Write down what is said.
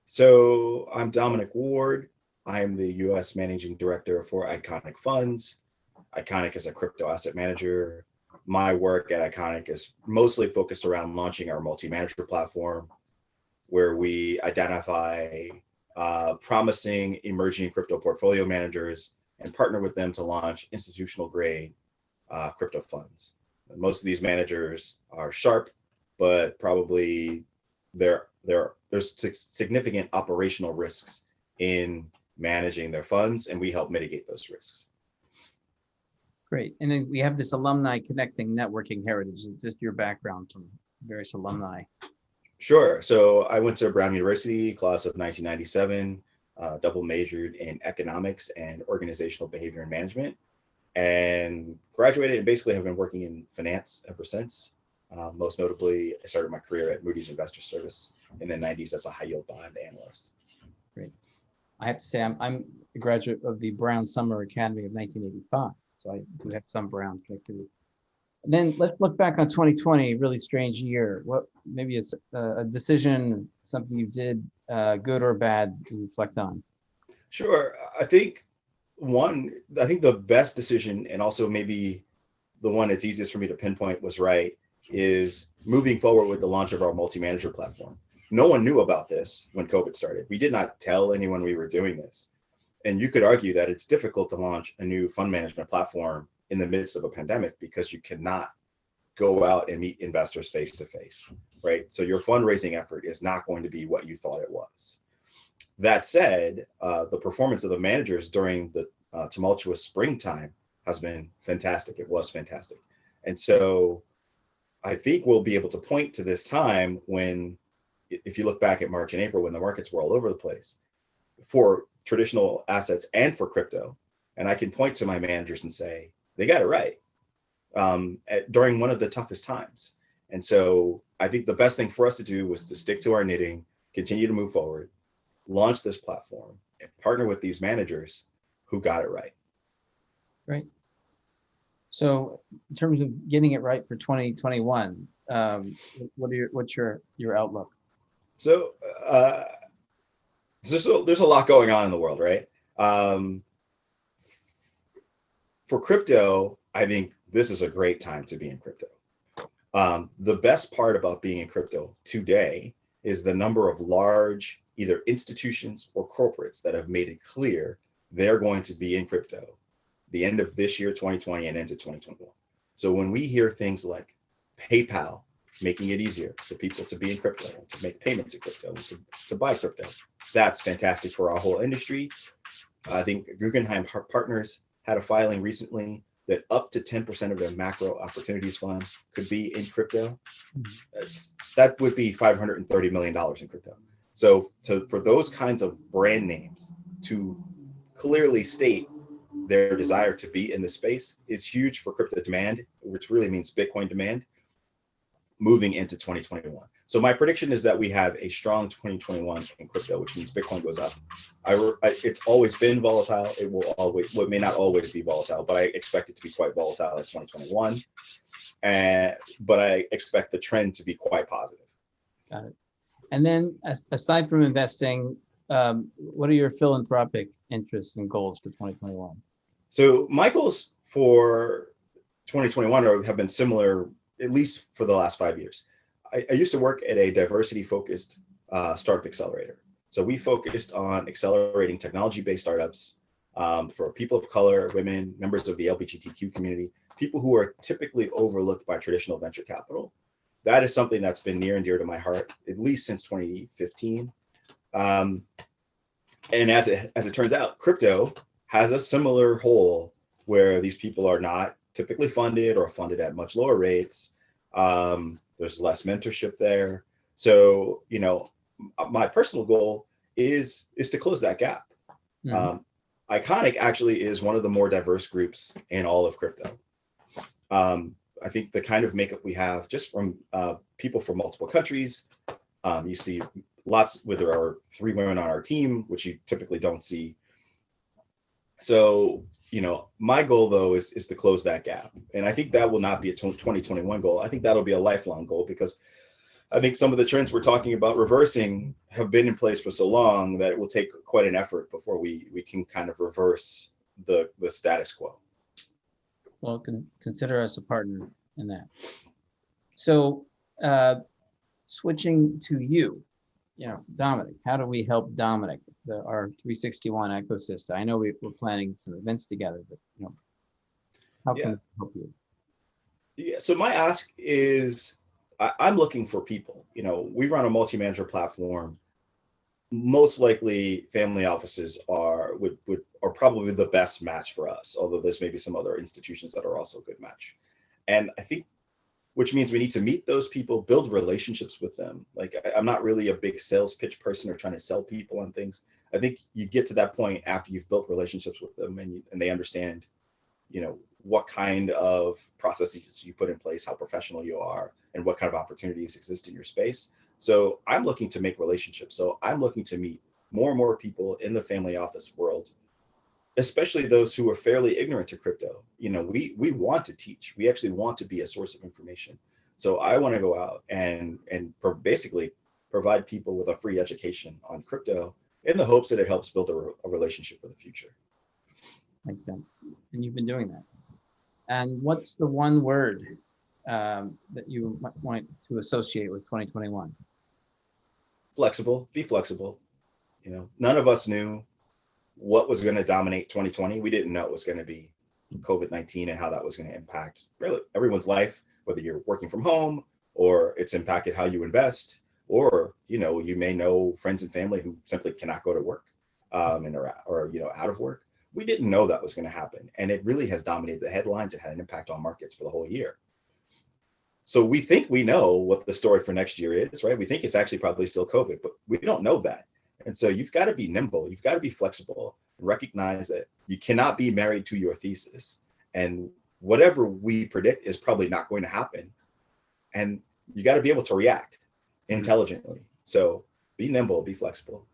So I'm Dominic Ward. I'm the US Managing Director for Iconic Funds. Iconic is a crypto asset manager. My work at Iconic is mostly focused around launching our multi-manager platform, where we identify promising emerging crypto portfolio managers and partner with them to launch institutional grade crypto funds. Most of these managers are sharp, but probably there's significant operational risks in managing their funds, and we help mitigate those risks. Great. And then we have this alumni connecting networking heritage, just your background from various alumni. Sure. So I went to Brown University, class of 1997, double majored in economics and organizational behavior and management, and graduated and basically have been working in finance ever since. Most notably, I started my career at Moody's Investor Service in the 90s as a high yield bond analyst. Great. I have to say, I'm a graduate of the Brown Summer Academy of 1985. So I do have some Brown connectivity. And then let's look back on 2020, really strange year. What maybe a decision, something you did, good or bad, to reflect on? Sure. I think the best decision, and also maybe the one that's easiest for me to pinpoint was right, is moving forward with the launch of our multi-manager platform. No one knew about this when COVID started. We did not tell anyone we were doing this. And you could argue that it's difficult to launch a new fund management platform in the midst of a pandemic because you cannot go out and meet investors face to face, right? So your fundraising effort is not going to be what you thought it was. That said, the performance of the managers during the tumultuous springtime has been fantastic. It was fantastic. And so I think we'll be able to point to this time when, if you look back at March and April, when the markets were all over the place for traditional assets and for crypto, and I can point to my managers and say, they got it right during one of the toughest times. And so I think the best thing for us to do was to stick to our knitting, continue to move forward, launch this platform, and partner with these managers who got it right. Right. So in terms of getting it right for 2021, what's your outlook? So there's a lot going on in the world, right? For crypto, I think this is a great time to be in crypto. The best part about being in crypto today is the number of large, either institutions or corporates that have made it clear they're going to be in crypto the end of this year, 2020, and into 2021. So when we hear things like PayPal making it easier for people to be in crypto, to make payments in crypto, to buy crypto, that's fantastic for our whole industry. I think Guggenheim Partners had a filing recently that up to 10% of their macro opportunities fund could be in crypto. That would be $530 million in crypto. So for those kinds of brand names to clearly state their desire to be in the space is huge for crypto demand, which really means Bitcoin demand moving into 2021. So my prediction is that we have a strong 2021 in crypto, which means Bitcoin goes up. It's always been volatile. It may not always be volatile, but I expect it to be quite volatile in 2021. But I expect the trend to be quite positive. Got it. And then aside from investing, what are your philanthropic interests and goals for 2021? So my goals for 2021 have been similar, at least for the last 5 years. I used to work at a diversity-focused startup accelerator. So we focused on accelerating technology-based startups for people of color, women, members of the LGBTQ community, people who are typically overlooked by traditional venture capital. That is something that's been near and dear to my heart, at least since 2015. And as it turns out, crypto has a similar hole where these people are not typically funded or funded at much lower rates. There's less mentorship there. So, my personal goal is to close that gap. Mm-hmm. Iconic actually is one of the more diverse groups in all of crypto. I think the kind of makeup we have just from people from multiple countries, you see lots, there are 3 women on our team, which you typically don't see. So, my goal though is to close that gap. And I think that will not be a 2021 goal. I think that'll be a lifelong goal because I think some of the trends we're talking about reversing have been in place for so long that it will take quite an effort before we can kind of reverse the status quo. Well, consider us a partner in that. So, uh, switching to you, Dominic, how do we help Dominic, our 361 ecosystem? I know we're planning some events together, but how can we help you? Yeah. So my ask is, I'm looking for people. We run a multi-manager platform. Most likely, family offices are probably the best match for us. Although there's maybe some other institutions that are also a good match, and I think, which means we need to meet those people, build relationships with them. Like I'm not really a big sales pitch person or trying to sell people on things. I think you get to that point after you've built relationships with them and they understand, what kind of processes you put in place, how professional you are, and what kind of opportunities exist in your space. So I'm looking to make relationships. So I'm looking to meet more and more people in the family office world, especially those who are fairly ignorant to crypto. We want to teach. We actually want to be a source of information. So I want to go out and basically provide people with a free education on crypto in the hopes that it helps build a relationship for the future. Makes sense. And you've been doing that. And what's the one word that you might want to associate with 2021? Flexible. Be flexible. None of us knew what was going to dominate 2020. We didn't know it was going to be COVID-19 and how that was going to impact really everyone's life, whether you're working from home or it's impacted how you invest, or you may know friends and family who simply cannot go to work or out of work. We didn't know that was going to happen, and it really has dominated the headlines. It had an impact on markets for the whole year. So we think we know what the story for next year is, right? We think it's actually probably still COVID, but we don't know that. And so you've got to be nimble. You've got to be flexible and recognize that you cannot be married to your thesis. And whatever we predict is probably not going to happen. And you got to be able to react intelligently. So be nimble, be flexible.